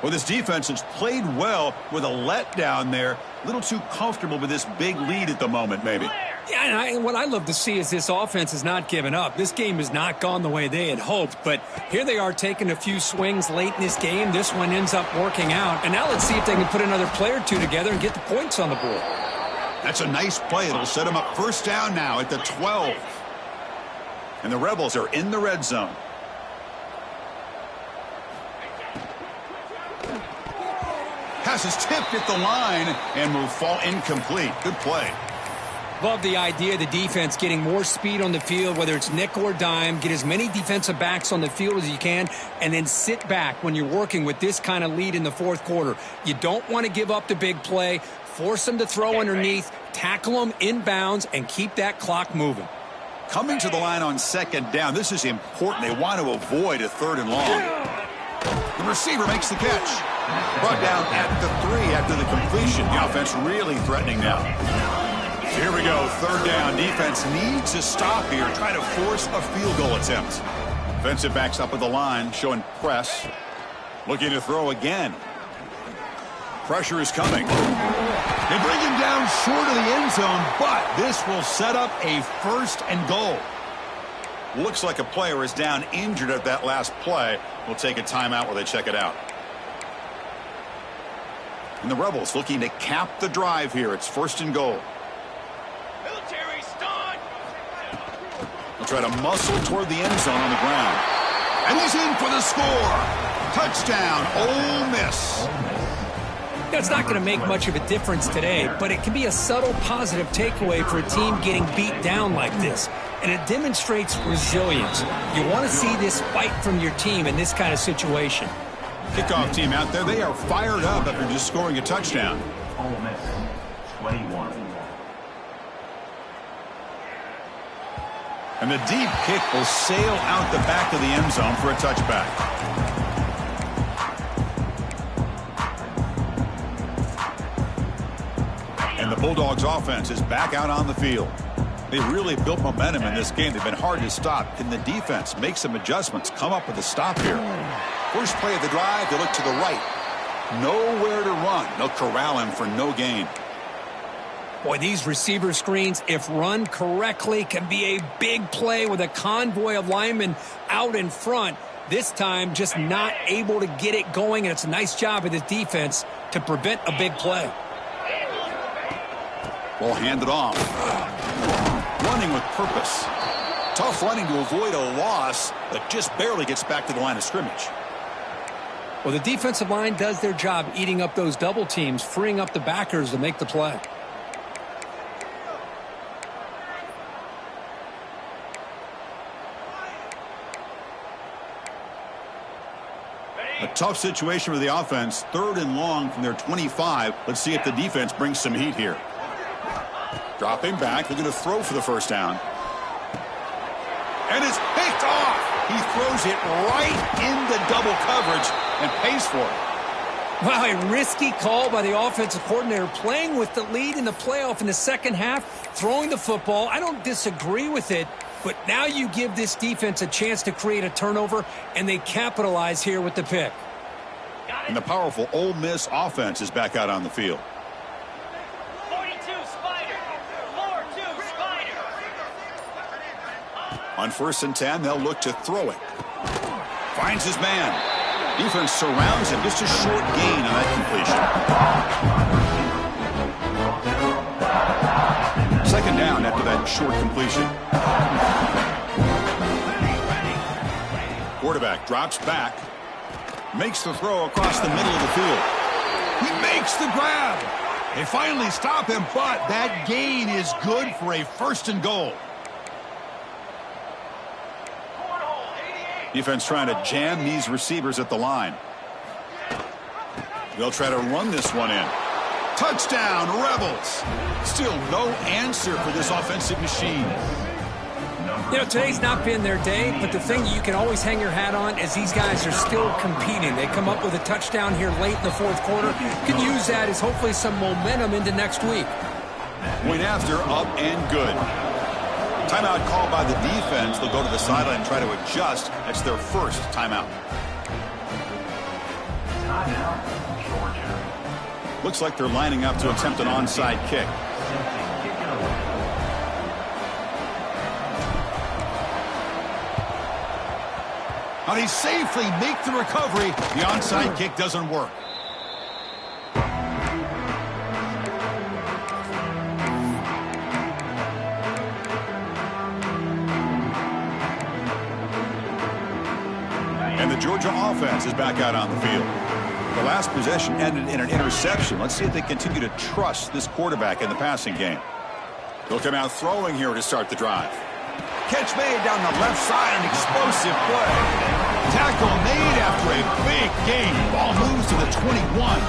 Well, this defense has played well with a letdown there. A little too comfortable with this big lead at the moment, maybe. Yeah, and what I love to see is this offense has not given up. This game has not gone the way they had hoped, but here they are taking a few swings late in this game. This one ends up working out, and now let's see if they can put another play or two together and get the points on the board. That's a nice play. It'll set them up first down now at the 12. And the Rebels are in the red zone. pass is tipped at the line and will fall incomplete. Good play. Love the idea of the defense getting more speed on the field, whether it's nickel or dime. Get as many defensive backs on the field as you can, and then sit back when you're working with this kind of lead in the fourth quarter. You don't want to give up the big play. Force them to throw underneath, tackle them inbounds, and keep that clock moving. Coming to the line on second down, this is important. They want to avoid a third and long. The receiver makes the catch. Brought down at the 3 after the completion. The offense really threatening now. Here we go, third down. Defense needs to stop here, try to force a field goal attempt. Defensive backs up at the line, showing press. Looking to throw again. Pressure is coming. They bring him down short of the end zone, but this will set up a first and goal. Looks like a player is down injured at that last play. We'll take a timeout while they check it out. And the Rebels looking to cap the drive here. It's first and goal. Military stun. They'll try to muscle toward the end zone on the ground. And he's in for the score. Touchdown, Ole Miss. It's not going to make much of a difference today, but it can be a subtle positive takeaway for a team getting beat down like this. And it demonstrates resilience. You want to see this fight from your team in this kind of situation. Kickoff team out there, they are fired up after just scoring a touchdown. Ole Miss, 21. And the deep kick will sail out the back of the end zone for a touchback. And the Bulldogs offense is back out on the field. They really built momentum in this game. They've been hard to stop. Can the defense make some adjustments, come up with a stop here? First play of the drive, they look to the right. Nowhere to run. They'll corral him for no gain. Boy, these receiver screens, if run correctly, can be a big play with a convoy of linemen out in front. This time, just not able to get it going, and it's a nice job of the defense to prevent a big play. Ball handed off. Running with purpose. Tough running to avoid a loss, but just barely gets back to the line of scrimmage. Well, the defensive line does their job eating up those double teams, freeing up the backers to make the play. A tough situation for the offense. Third and long from their 25. Let's see if the defense brings some heat here. Dropping back, they're going to throw for the first down. And it's picked off. He throws it right into double coverage and pays for it. Wow, a risky call by the offensive coordinator, playing with the lead in the playoff in the second half, throwing the football. I don't disagree with it, but now you give this defense a chance to create a turnover, and they capitalize here with the pick. And the powerful Ole Miss offense is back out on the field. 42 Spider. 4-2 Spider. On 1st and 10, they'll look to throw it. Finds his man. Defense surrounds him. Just a short gain on that completion. Second down after that short completion. Quarterback drops back. Makes the throw across the middle of the field. He makes the grab. They finally stop him, but that gain is good for a first and goal. Defense trying to jam these receivers at the line. They'll try to run this one in. Touchdown, Rebels. Still no answer for this offensive machine. You know, today's not been their day, but the thing you can always hang your hat on is these guys are still competing. They come up with a touchdown here late in the fourth quarter. You can use that as hopefully some momentum into next week. Point after, up and good. Timeout called by the defense. They'll go to the sideline and try to adjust. That's their first timeout. Timeout, Georgia. Looks like they're lining up to attempt an onside kick. How they safely make the recovery. The onside kick doesn't work. And the Georgia offense is back out on the field. The last possession ended in an interception. Let's see if they continue to trust this quarterback in the passing game. He'll come out throwing here to start the drive. Catch made down the left side, an explosive play. Tackle made after a big gain. Ball moves to the 21.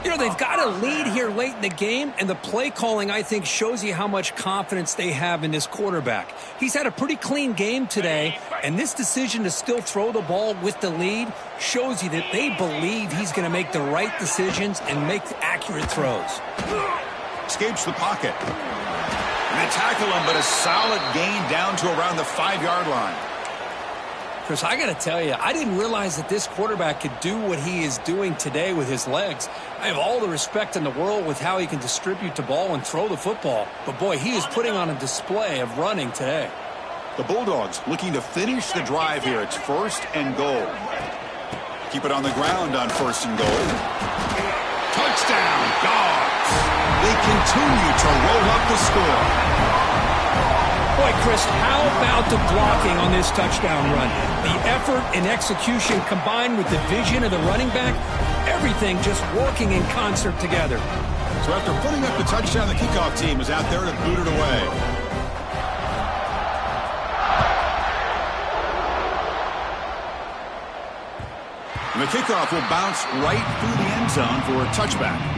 You know, they've got a lead here late in the game, and the play calling, I think, shows you how much confidence they have in this quarterback. He's had a pretty clean game today, and this decision to still throw the ball with the lead shows you that they believe he's going to make the right decisions and make accurate throws. Escapes the pocket. And they tackle him, but a solid gain down to around the 5-yard line. Chris, I got to tell you, I didn't realize that this quarterback could do what he is doing today with his legs. I have all the respect in the world with how he can distribute the ball and throw the football. But, boy, he is putting on a display of running today. The Bulldogs looking to finish the drive here. It's 1st and goal. Keep it on the ground on 1st and goal. Touchdown, Dogs. They continue to roll up the score. Boy, Chris, how about the blocking on this touchdown run? The effort and execution combined with the vision of the running back, everything just working in concert together. So after putting up the touchdown, the kickoff team is out there to boot it away. And the kickoff will bounce right through the end zone for a touchback.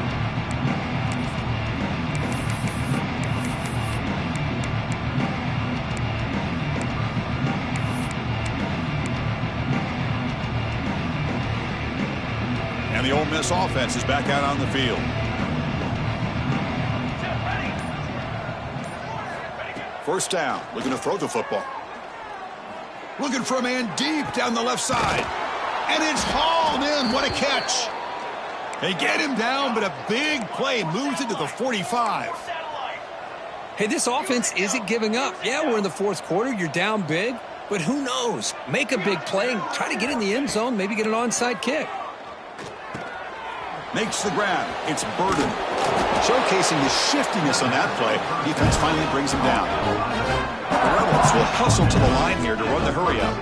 And the Ole Miss offense is back out on the field. First down, looking to throw the football. Looking for a man deep down the left side. And it's hauled in. What a catch. They get him down, but a big play moves it to the 45. Hey, this offense isn't giving up. Yeah, we're in the 4th quarter. You're down big. But who knows? Make a big play and try to get in the end zone, maybe get an onside kick. Makes the grab. It's Burden. Showcasing the shiftiness on that play. Defense finally brings him down. The Rebels will hustle to the line here to run the hurry up.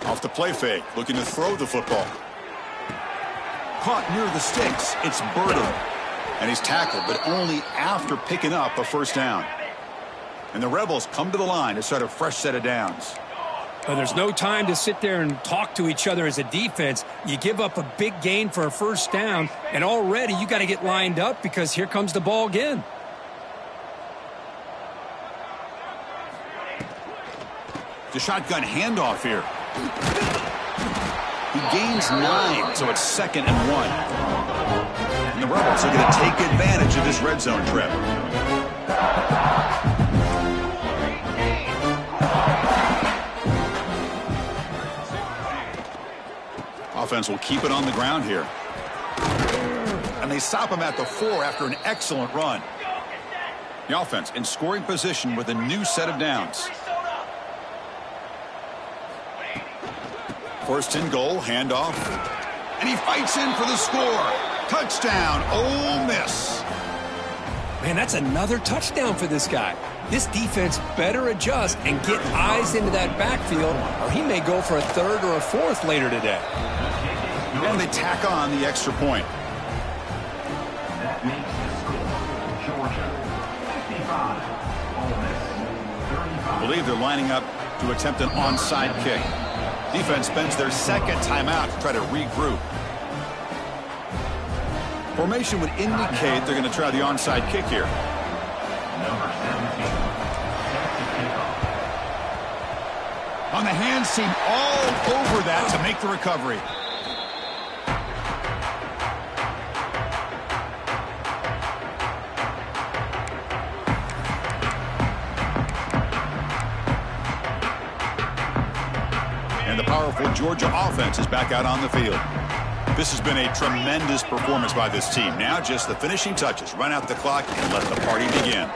Off the play fake. Looking to throw the football. Caught near the sticks. It's Burden. And he's tackled, but only after picking up a first down. And the Rebels come to the line to start a fresh set of downs. Well, there's no time to sit there and talk to each other as a defense. You give up a big gain for a first down, and already you got to get lined up because here comes the ball again. The shotgun handoff here. He gains 9, so it's 2nd and 1. And the Rebels are going to take advantage of this red zone trip. Offense will keep it on the ground here. And they stop him at the 4 after an excellent run. The offense in scoring position with a new set of downs. 1st and goal, handoff. And he fights in for the score. Touchdown, Ole Miss. Man, that's another touchdown for this guy. This defense better adjust and get eyes into that backfield, or he may go for a 3rd or a 4th later today. And they tack on the extra point. That makes the score Georgia 55, Ole Miss 35. I believe they're lining up to attempt an onside kick. Defense spends their 2nd timeout to try to regroup. Formation would indicate they're going to try the onside kick here. Number 17, set to kick off. On the hands team all over that to make the recovery. And the powerful Georgia offense is back out on the field. This has been a tremendous performance by this team. Now just the finishing touches. Run out the clock and let the party begin.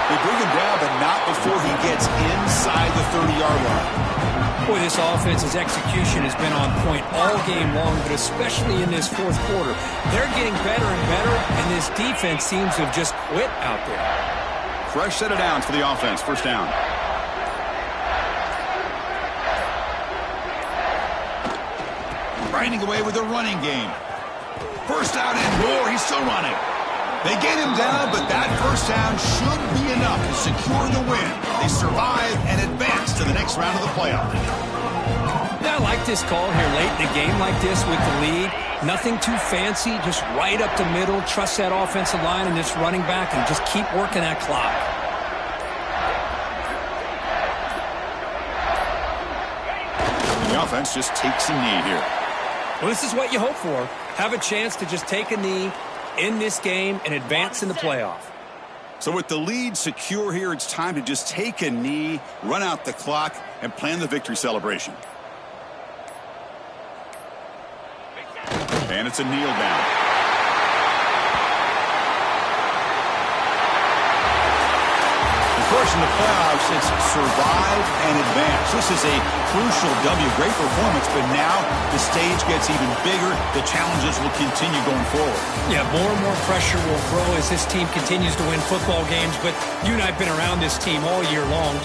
They bring him down, but not before he gets inside the 30-yard line. Boy, this offense's execution has been on point all game long, but especially in this 4th quarter. They're getting better and better, and this defense seems to have just quit out there. Fresh set of downs for the offense. First down. Grinding away with a running game. First down and more. He's still running. They get him down, but that first down should be enough to secure the win. They survive and advance to the next round of the playoff. Yeah, I like this call here late in the game like this with the lead. Nothing too fancy, just right up the middle. Trust that offensive line and this running back and just keep working that clock. The offense just takes a knee here. Well, this is what you hope for. Have a chance to just take a knee in this game and advance in the playoff. So with the lead secure here, it's time to just take a knee, run out the clock, and plan the victory celebration. And it's a kneel down. Of course, in the playoffs, it's survive and advance. This is a crucial W. Great performance, but now the stage gets even bigger. The challenges will continue going forward. Yeah, more and more pressure will grow as this team continues to win football games, but you and I have been around this team all year long.